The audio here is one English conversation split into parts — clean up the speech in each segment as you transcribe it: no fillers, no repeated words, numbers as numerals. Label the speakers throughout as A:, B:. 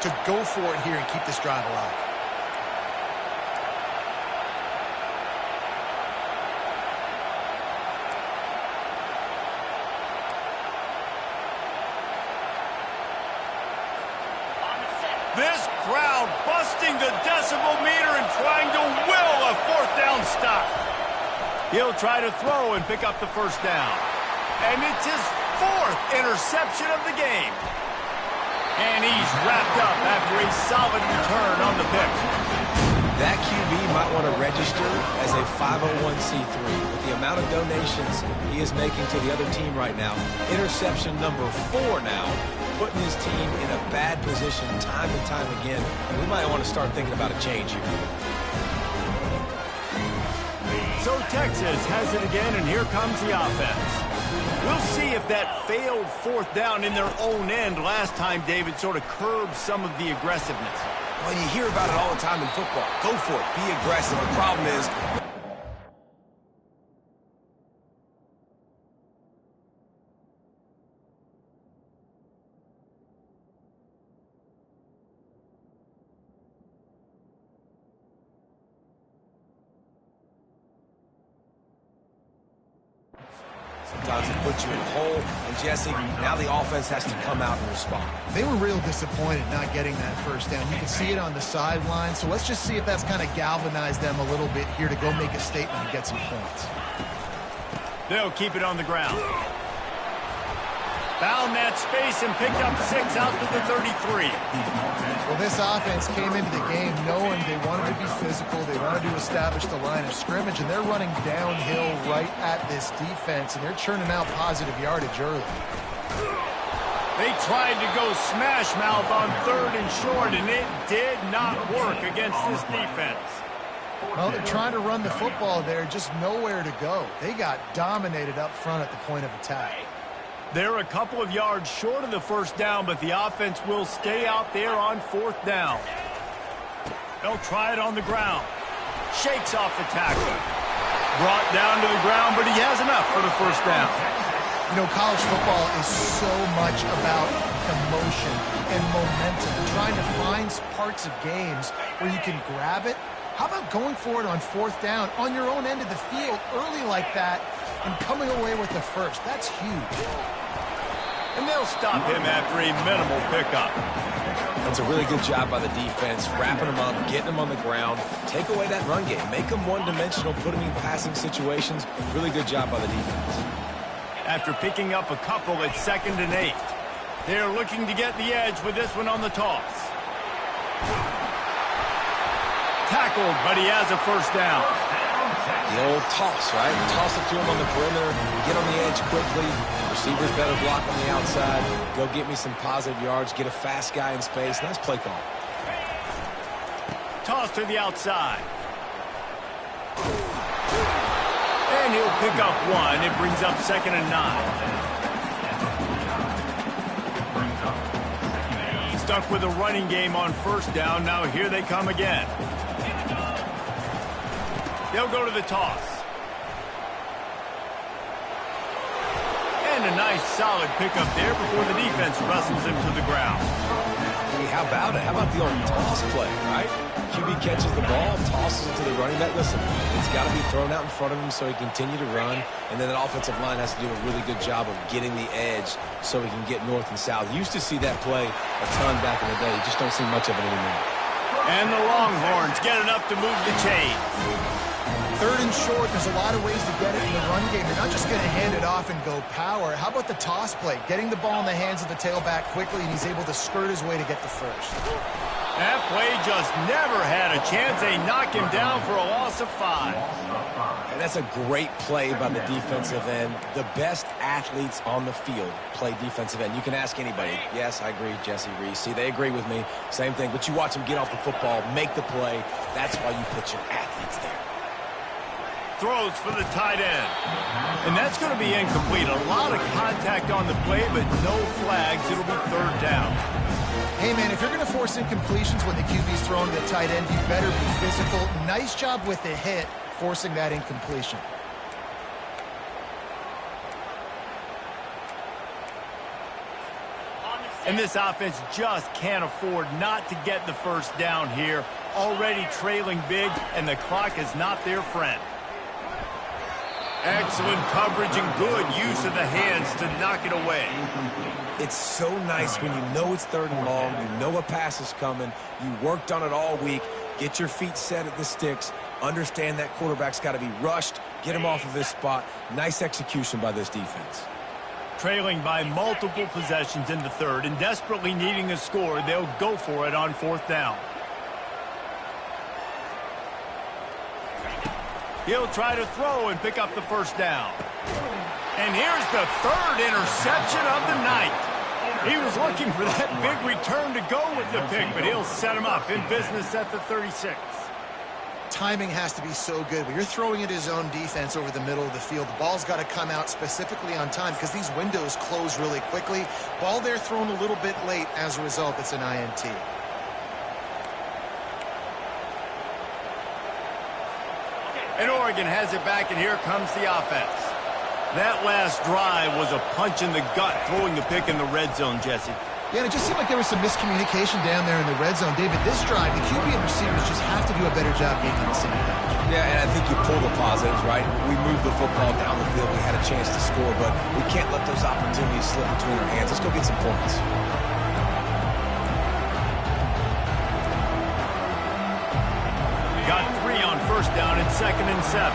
A: to go for it here and keep this drive alive.
B: This crowd busting the decibel meter and trying to will a fourth down stop. He'll try to throw and pick up the first down. And it's his fourth interception of the game. And he's wrapped up after a solid return on the pick.
C: That QB might want to register as a 501c3. With the amount of donations he is making to the other team right now, interception number 4 now, putting his team in a bad position time and time again. We might want to start thinking about a change here.
B: So Texas has it again, and here comes the offense. We'll see if that failed fourth down in their own end last time, David, sort of curbed some of the aggressiveness.
C: Well, you hear about it all the time in football. Go for it. Be aggressive. The problem is... Sometimes it puts you in a hole, and Jesse, now the offense has to come out and respond.
A: They were real disappointed not getting that first down. You can see it on the sideline, so let's just see if that's kind of galvanized them a little bit here to go make a statement and get some points.
B: They'll keep it on the ground. Found that space and picked up 6 out to the 33.
A: Well, this offense came into the game knowing they wanted to be physical, they wanted to establish the line of scrimmage, and they're running downhill right at this defense, and they're churning out positive yardage early.
B: They tried to go smash mouth on 3rd and short, and it did not work against this defense.
A: Well, they're trying to run the football there, just nowhere to go. They got dominated up front at the point of attack.
B: They're a couple of yards short of the first down, but the offense will stay out there on 4th down. They'll try it on the ground. Shakes off the tackle. Brought down to the ground, but he has enough for the first down.
A: You know, college football is so much about emotion and momentum, trying to find parts of games where you can grab it. How about going for it on 4th down on your own end of the field early like that and coming away with the first? That's huge.
B: And they'll stop him after a minimal pickup.
C: That's a really good job by the defense, wrapping them up, getting them on the ground. Take away that run game. Make them one-dimensional, put them in passing situations. Really good job by the defense.
B: After picking up a couple at 2nd and 8, they're looking to get the edge with this one on the toss. Tackled, but he has a first down.
C: The old toss, right? Toss it to him on the perimeter, get on the edge quickly. Receivers better block on the outside. Go get me some positive yards, get a fast guy in space. Nice play call.
B: Toss to the outside. And he'll pick up 1. It brings up 2nd and 9. Stuck with a running game on 1st down. Now here they come again. They'll go to the toss. And a nice solid pickup there before the defense wrestles him to the ground.
C: Hey, how about it? How about the old toss play, right? QB catches the ball, tosses it to the running back. Listen, it's got to be thrown out in front of him so he can continue to run. And then the offensive line has to do a really good job of getting the edge so he can get north and south. Used to see that play a ton back in the day. You just don't see much of it anymore.
B: And the Longhorns get enough to move the chains.
A: 3rd and short, there's a lot of ways to get it in the run game. They're not just going to hand it off and go power. How about the toss play? Getting the ball in the hands of the tailback quickly, and he's able to skirt his way to get the first.
B: That play just never had a chance. They knock him down for a loss of 5.
C: And that's a great play by the defensive end. The best athletes on the field play defensive end. You can ask anybody. Yes, I agree, Jesse Reese. See, they agree with me. Same thing. But you watch them get off the football, make the play. That's why you put your athletes there.
B: Throws for the tight end. And that's going to be incomplete. A lot of contact on the play, but no flags. It'll be 3rd down.
A: Hey, man, if you're going to force incompletions when the QB's throwing to the tight end, you better be physical. Nice job with the hit, forcing that incompletion.
B: And this offense just can't afford not to get the first down here. Already trailing big, and the clock is not their friend. Excellent coverage and good use of the hands to knock it away.
C: It's so nice when you know it's 3rd and long, you know a pass is coming, you worked on it all week, get your feet set at the sticks, understand that quarterback's got to be rushed, get him off of this spot. Nice execution by this defense.
B: Trailing by multiple possessions in the 3rd and desperately needing a score, they'll go for it on 4th down. He'll try to throw and pick up the first down. And here's the 3rd interception of the night. He was looking for that big return to go with the pick, but he'll set him up in business at the 36.
A: Timing has to be so good. When you're throwing at his own defense over the middle of the field, the ball's got to come out specifically on time because these windows close really quickly. Ball there thrown a little bit late. As a result, it's an INT.
B: And Oregon has it back, and here comes the offense. That last drive was a punch in the gut, throwing the pick in the red zone, Jesse.
A: Yeah, and it just seemed like there was some miscommunication down there in the red zone. David, this drive, the QB and receivers just have to do a better job being on the same page.
C: Yeah, and I think you pull the positives, right? We moved the football down the field. We had a chance to score, but we can't let those opportunities slip between our hands. Let's go get some points.
B: Got 3 on 1st down and 2nd and 7.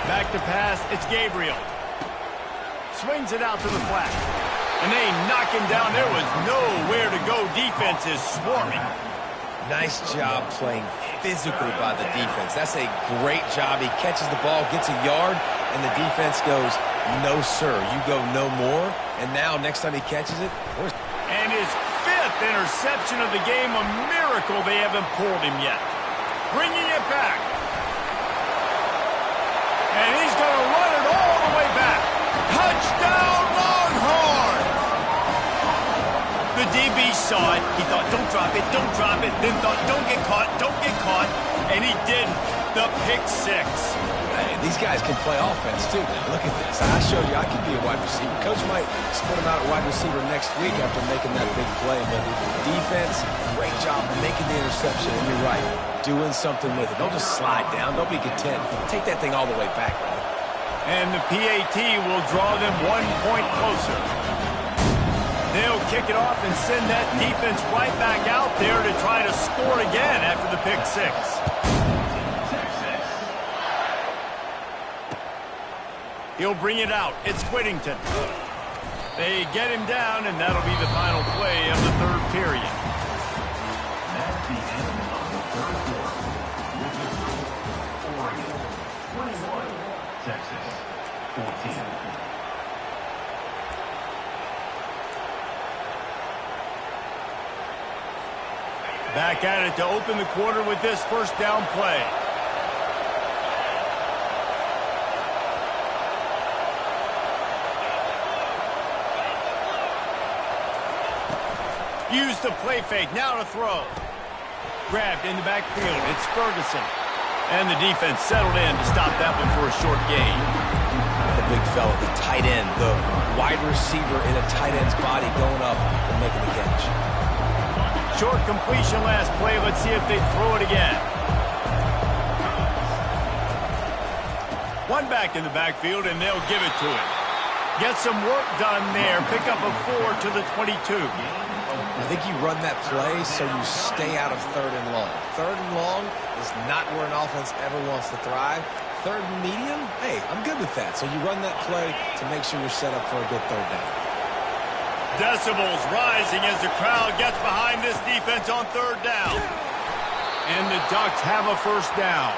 B: Back to pass, it's Gabriel. Swings it out to the flat. And they knock him down. There was nowhere to go. Defense is swarming.
C: Nice job playing physical by the defense. That's a great job. He catches the ball, gets a yard, and the defense goes, no, sir, you go no more. And now, next time he catches it,
B: and his 5th interception of the game, a miracle they haven't pulled him yet. Bringing it back. And he's going to run it all the way back. Touchdown, Longhorns! The DB saw it. He thought, don't drop it, don't drop it. Then thought, don't get caught, don't get caught. And he did the pick 6.
C: Hey, these guys can play offense, too. Now, look at this. I showed you I could be a wide receiver. Coach might split him out at wide receiver next week after making that big play. But defense, great job making the interception. And you're right, doing something with it. Don't just slide down. Don't be content. Take that thing all the way back, man.
B: And the PAT will draw them 1 point closer. They'll kick it off and send that defense right back out there to try to score again after the pick 6. He'll bring it out. It's Whittington. They get him down, and that'll be the final play of the 3rd period.
D: That's the end of the 3rd quarter. Oregon 21, Texas 14.
B: Back at it to open the quarter with this 1st down play. Use the play fake, now to throw. Grabbed in the backfield, it's Ferguson. And the defense settled in to stop that one for a short gain.
C: The big fella, the tight end, the wide receiver in a tight end's body going up and making the catch.
B: Short completion last play. Let's see if they throw it again. One back in the backfield, and they'll give it to him. Get some work done there. Pick up a 4 to the 22.
C: I think you run that play so you stay out of 3rd and long. 3rd and long is not where an offense ever wants to thrive. 3rd and medium, hey, I'm good with that. So you run that play to make sure you're set up for a good 3rd down.
B: Decibels rising as the crowd gets behind this defense on 3rd down. And the Ducks have a 1st down.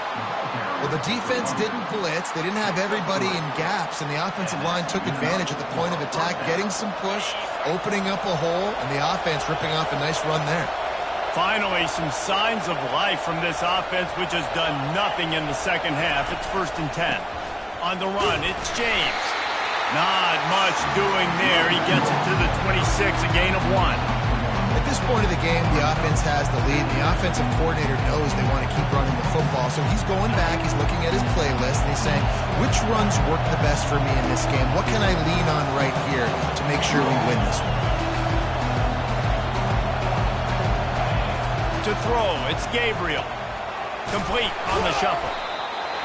A: Well, the defense didn't blitz. They didn't have everybody in gaps, and the offensive line took advantage at the point of attack, getting some push, opening up a hole, and the offense ripping off a nice run there.
B: Finally, some signs of life from this offense, which has done nothing in the 2nd half. It's 1st and 10. On the run, it's James. Not much doing there. He gets it to the 26, a gain of 1.
A: At this point of the game, the offense has the lead. The offensive coordinator knows they want to keep running the football. So he's going back, he's looking at his playlist, and he's saying, which runs work the best for me in this game? What can I lean on right here to make sure we win this one?
B: To throw, it's Gabriel. Complete on the shuffle.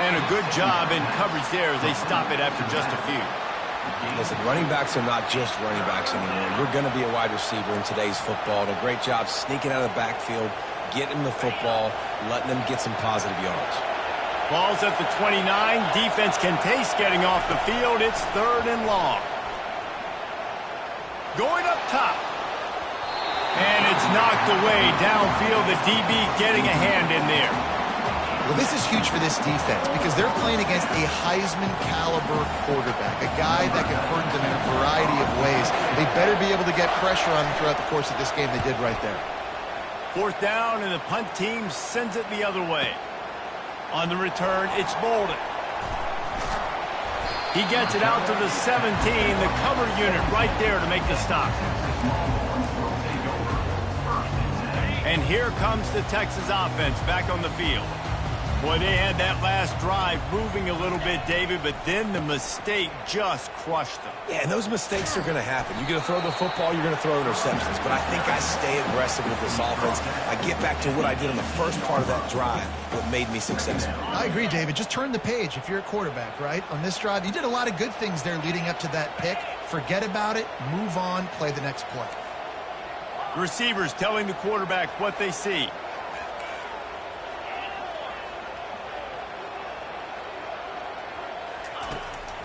B: And a good job in coverage there as they stop it after just a few.
C: Listen, running backs are not just running backs anymore. You're going to be a wide receiver in today's football. And a great job sneaking out of the backfield, getting the football, letting them get some positive yards.
B: Ball's at the 29. Defense can taste getting off the field. It's 3rd and long. Going up top. And it's knocked away downfield. The DB getting a hand in there.
A: Well, this is huge for this defense because they're playing against a Heisman-caliber quarterback, a guy that can hurt them in a variety of ways. They better be able to get pressure on him throughout the course of this game. They did right there.
B: 4th down, and the punt team sends it the other way. On the return, it's Bolden. He gets it out to the 17, the cover unit right there to make the stop. And here comes the Texas offense back on the field. Boy, they had that last drive moving a little bit, David, but then the mistake just crushed them.
C: Yeah, and those mistakes are going to happen. You're going to throw the football, you're going to throw interceptions. But I think I stay aggressive with this offense. I get back to what I did in the first part of that drive, what made me successful.
A: I agree, David. Just turn the page if you're a quarterback, right? On this drive, you did a lot of good things there leading up to that pick. Forget about it, move on, play the next play.
B: Receivers telling the quarterback what they see.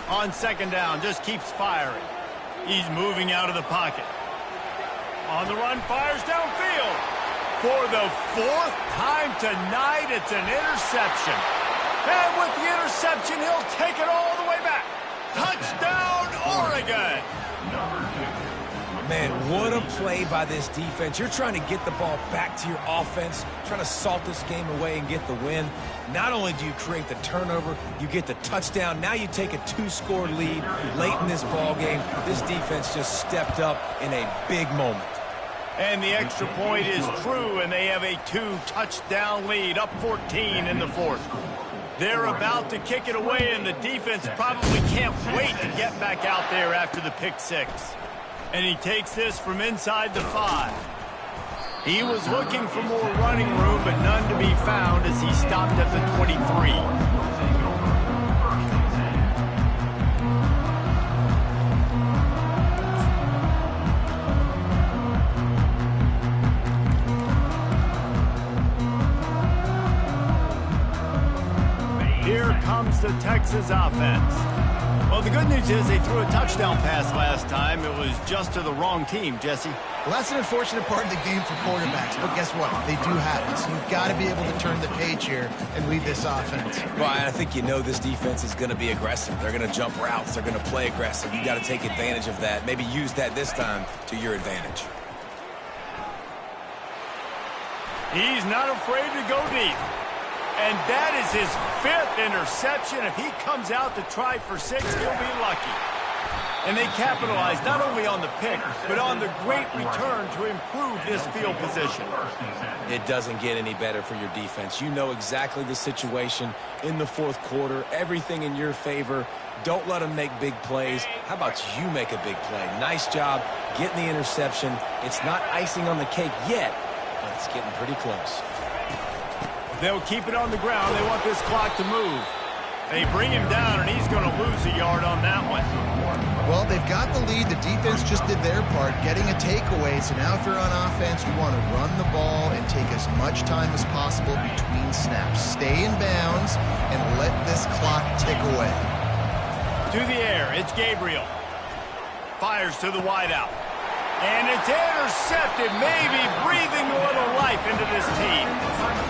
B: On 2nd down, just keeps firing. He's moving out of the pocket. On the run, fires downfield. For the 4th time tonight, it's an interception. And with the interception, he'll take it all the way back. Touchdown, Oregon!
C: Man, what a play by this defense. You're trying to get the ball back to your offense, trying to salt this game away and get the win. Not only do you create the turnover, you get the touchdown. Now you take a 2-score lead late in this ball game. This defense just stepped up in a big moment.
B: And the extra point is true, and they have a 2-touchdown lead, up 14 in the 4th. They're about to kick it away, and the defense probably can't wait to get back out there after the pick 6. And he takes this from inside the 5. He was looking for more running room, but none to be found as he stopped at the 23. Here comes the Texas offense. Well, the good news is they threw a touchdown pass last time. It was just to the wrong team, Jesse.
A: Well, that's an unfortunate part of the game for quarterbacks, but guess what? They do have it, so you've got to be able to turn the page here and lead this offense.
C: Well, I think you know this defense is going to be aggressive. They're going to jump routes. They're going to play aggressive. You got to take advantage of that. Maybe use that this time to your advantage.
B: He's not afraid to go deep. And that is his 5th interception. If he comes out to try for 6, he'll be lucky. And they capitalize not only on the pick, but on the great return to improve this field position.
C: It doesn't get any better for your defense. You know exactly the situation in the 4th quarter. Everything in your favor. Don't let them make big plays. How about you make a big play? Nice job getting the interception. It's not icing on the cake yet, but it's getting pretty close.
B: They'll keep it on the ground. They want this clock to move. They bring him down, and he's going to lose a yard on that one.
A: Well, they've got the lead. The defense just did their part, getting a takeaway. So now if you're on offense, you want to run the ball and take as much time as possible between snaps. Stay in bounds and let this clock tick away.
B: To the air, it's Gabriel. Fires to the wideout. And it's intercepted, maybe breathing a little life into this team.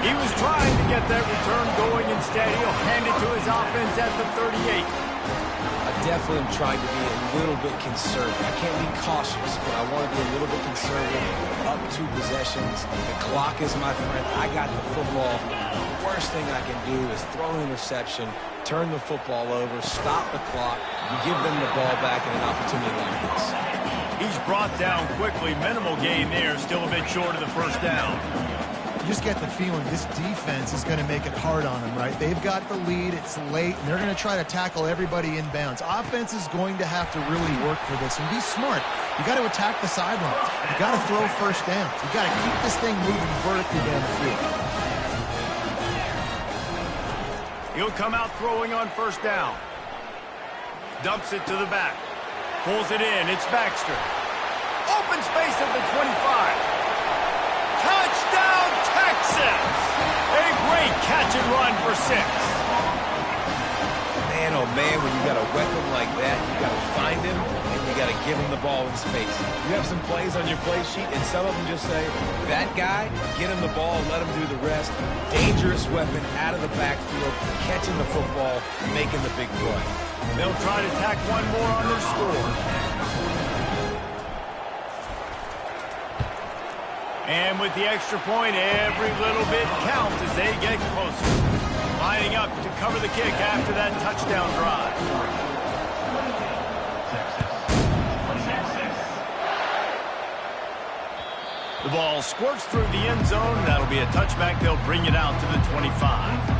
B: He was trying to get that return going. Instead, he'll hand it to his offense at the 38.
C: I definitely am trying to be a little bit conservative. I can't be cautious, but I want to be a little bit conservative. Up 2 possessions. The clock is my friend. I got the football. The worst thing I can do is throw an interception, turn the football over, stop the clock, give them the ball back in an opportunity like this.
B: He's brought down quickly. Minimal gain there. Still a bit short of the first down.
A: You just get the feeling this defense is going to make it hard on them, right? They've got the lead. It's late, and they're going to try to tackle everybody inbounds. Offense is going to have to really work for this and be smart. You got to attack the sidelines. You got to throw first downs. You got to keep this thing moving vertically down the field.
B: He'll come out throwing on first down. Dumps it to the back. Pulls it in. It's Baxter. Open space at the 25. Touchdown, Texas! A great catch and run for 6.
C: Man, oh man, when you got a weapon like that, you got to find him, and you got to give him the ball in space. You have some plays on your play sheet, and some of them just say, that guy, get him the ball, let him do the rest. Dangerous weapon out of the backfield, catching the football, making the big play.
B: They'll try to tack one more on their score. And with the extra point, every little bit counts as they get closer. Lining up to cover the kick after that touchdown drive. The ball squirts through the end zone. That'll be a touchback. They'll bring it out to the 25.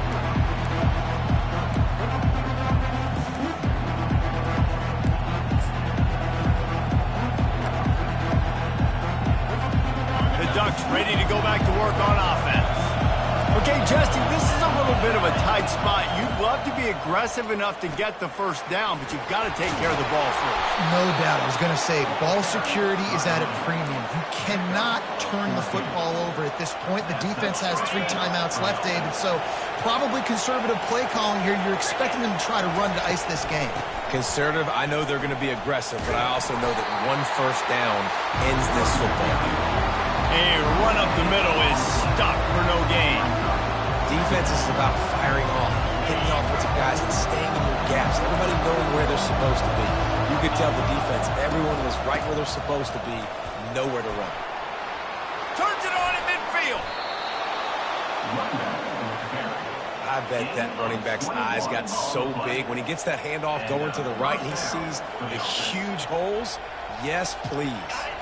B: Ducks ready to go back to work on offense. Okay, Jesse, this is a little bit of a tight spot. You'd love to be aggressive enough to get the first down, but you've got to take care of the ball first.
A: No doubt. I was going to say, ball security is at a premium. You cannot turn the football over at this point. The defense has 3 timeouts left, David, so probably conservative play calling here. You're expecting them to try to run to ice this game.
C: Conservative, I know they're going to be aggressive, but I also know that one first down ends this football game.
B: A run up the middle is stuck for no gain.
C: Defense is about firing off, hitting the offensive guys, and staying in your gaps. Everybody knowing where they're supposed to be. You could tell the defense, everyone was right where they're supposed to be, nowhere to run.
B: Turns it on in midfield.
C: I bet that running back's eyes got so big. When he gets that handoff going to the right, he sees the huge holes. Yes, please.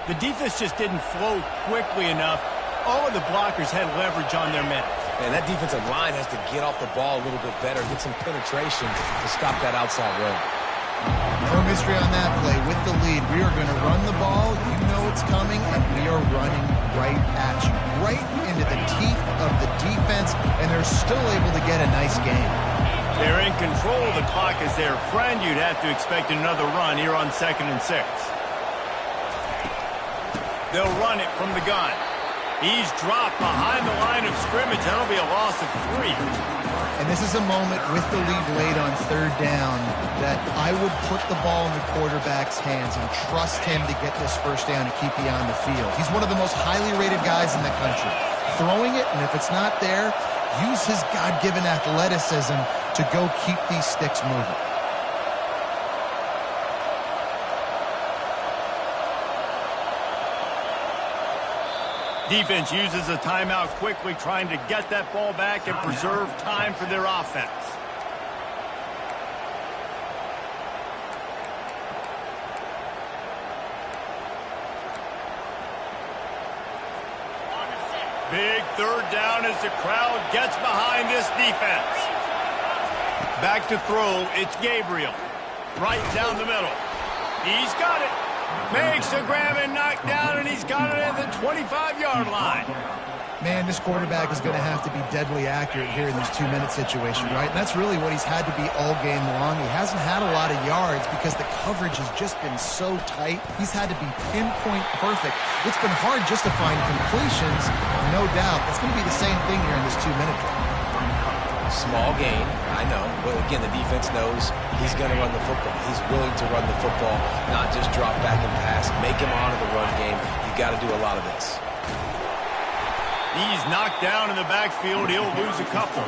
B: The defense just didn't flow quickly enough. All of the blockers had leverage on their men.
C: Man, that defensive line has to get off the ball a little bit better, get some penetration to stop that outside run.
A: No mystery on that play. With the lead, we are going to run the ball. You know it's coming, and we are running right at you. Right into the teeth of the defense, and they're still able to get a nice game.
B: They're in control. The clock is their friend. You'd have to expect another run here on 2nd and 6. They'll run it from the gun. He's dropped behind the line of scrimmage. That'll be a loss of 3.
A: And this is a moment with the lead late on 3rd down that I would put the ball in the quarterback's hands and trust him to get this first down and keep you on the field. He's one of the most highly rated guys in the country. Throwing it, and if it's not there, use his God-given athleticism to go keep these sticks moving.
B: Defense uses a timeout quickly, trying to get that ball back and preserve time for their offense. Big 3rd down as the crowd gets behind this defense. Back to throw, it's Gabriel. Right down the middle. He's got it. Makes a grab and knock down, and he's got it at the 25-yard line.
A: Man, this quarterback is going to have to be deadly accurate here in this 2-minute situation, right? And that's really what he's had to be all game long. He hasn't had a lot of yards because the coverage has just been so tight. He's had to be pinpoint perfect. It's been hard just to find completions, no doubt. It's going to be the same thing here in this 2-minute drill.
C: Small gain, I know. But again, the defense knows he's going to run the football. He's willing to run the football, not just drop back and pass. Make him honor the run game. You got to do a lot of this.
B: He's knocked down in the backfield. He'll lose a couple.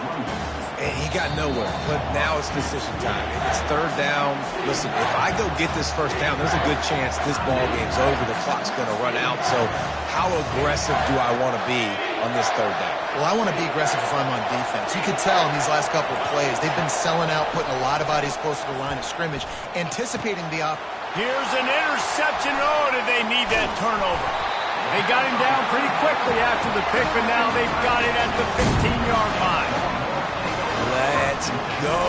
C: And he got nowhere. But now it's decision time. It's 3rd down. Listen, if I go get this first down, there's a good chance this ball game's over. The clock's going to run out. So how aggressive do I want to be on this 3rd down?
A: Well, I want to be aggressive if I'm on defense. You can tell in these last couple of plays, they've been selling out, putting a lot of bodies close to the line of scrimmage, anticipating the
B: Here's an interception. Oh, did they need that turnover? They got him down pretty quickly after the pick, but now they've got it at the 15-yard line.
C: Let's go.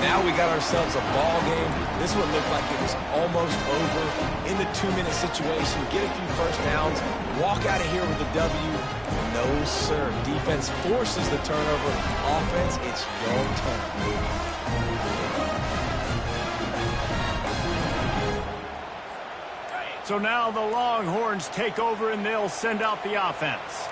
C: Now we got ourselves a ball game. This one looked like it was almost over in the 2-minute situation. Get a few first downs, walk out of here with a W. No, sir. Defense forces the turnover. Offense, it's your turn.
B: So now the Longhorns take over and they'll send out the offense.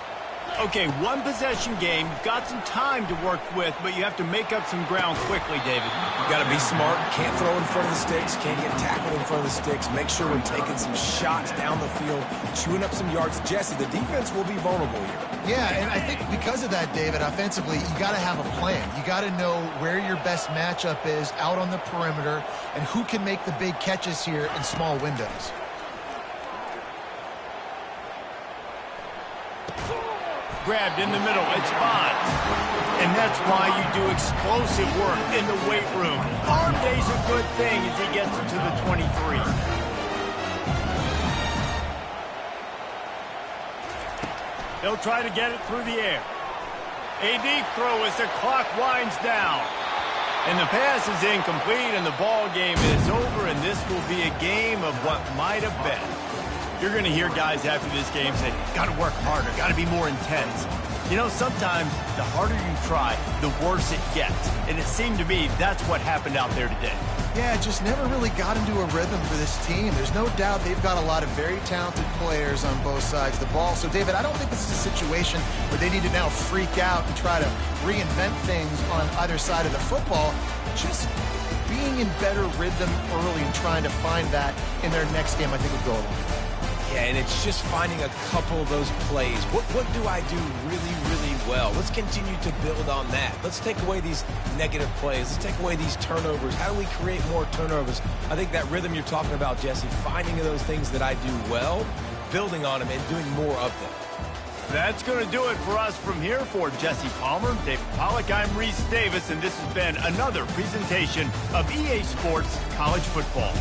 B: Okay, one possession game. You've got some time to work with, but you have to make up some ground quickly, David.
C: You got to be smart. Can't throw in front of the sticks. Can't get tackled in front of the sticks. Make sure we're taking some shots down the field, chewing up some yards. Jesse, the defense will be vulnerable here.
A: Yeah, and I think because of that, David, offensively, you got to have a plan. You got to know where your best matchup is out on the perimeter and who can make the big catches here in small windows.
B: Grabbed in the middle, it's Bonds. And that's why you do explosive work in the weight room. Arm day's a good thing as he gets into the 23. He'll try to get it through the air. A deep throw as the clock winds down. And the pass is incomplete and the ball game is over, and this will be a game of what might have been. You're going to hear guys after this game say, got to work harder, got to be more intense. You know, sometimes the harder you try, the worse it gets. And it seemed to me that's what happened out there today.
A: Yeah, just never really got into a rhythm for this team. There's no doubt they've got a lot of very talented players on both sides of the ball. So, David, I don't think this is a situation where they need to now freak out and try to reinvent things on either side of the football. Just being in better rhythm early and trying to find that in their next game, I think would go a long way.
C: Yeah, and it's just finding a couple of those plays. What do I do really, really well? Let's continue to build on that. Let's take away these negative plays. Let's take away these turnovers. How do we create more turnovers? I think that rhythm you're talking about, Jesse, finding those things that I do well, building on them, and doing more of them.
B: That's going to do it for us from here. For Jesse Palmer, David Pollack, I'm Reese Davis, and this has been another presentation of EA Sports College Football.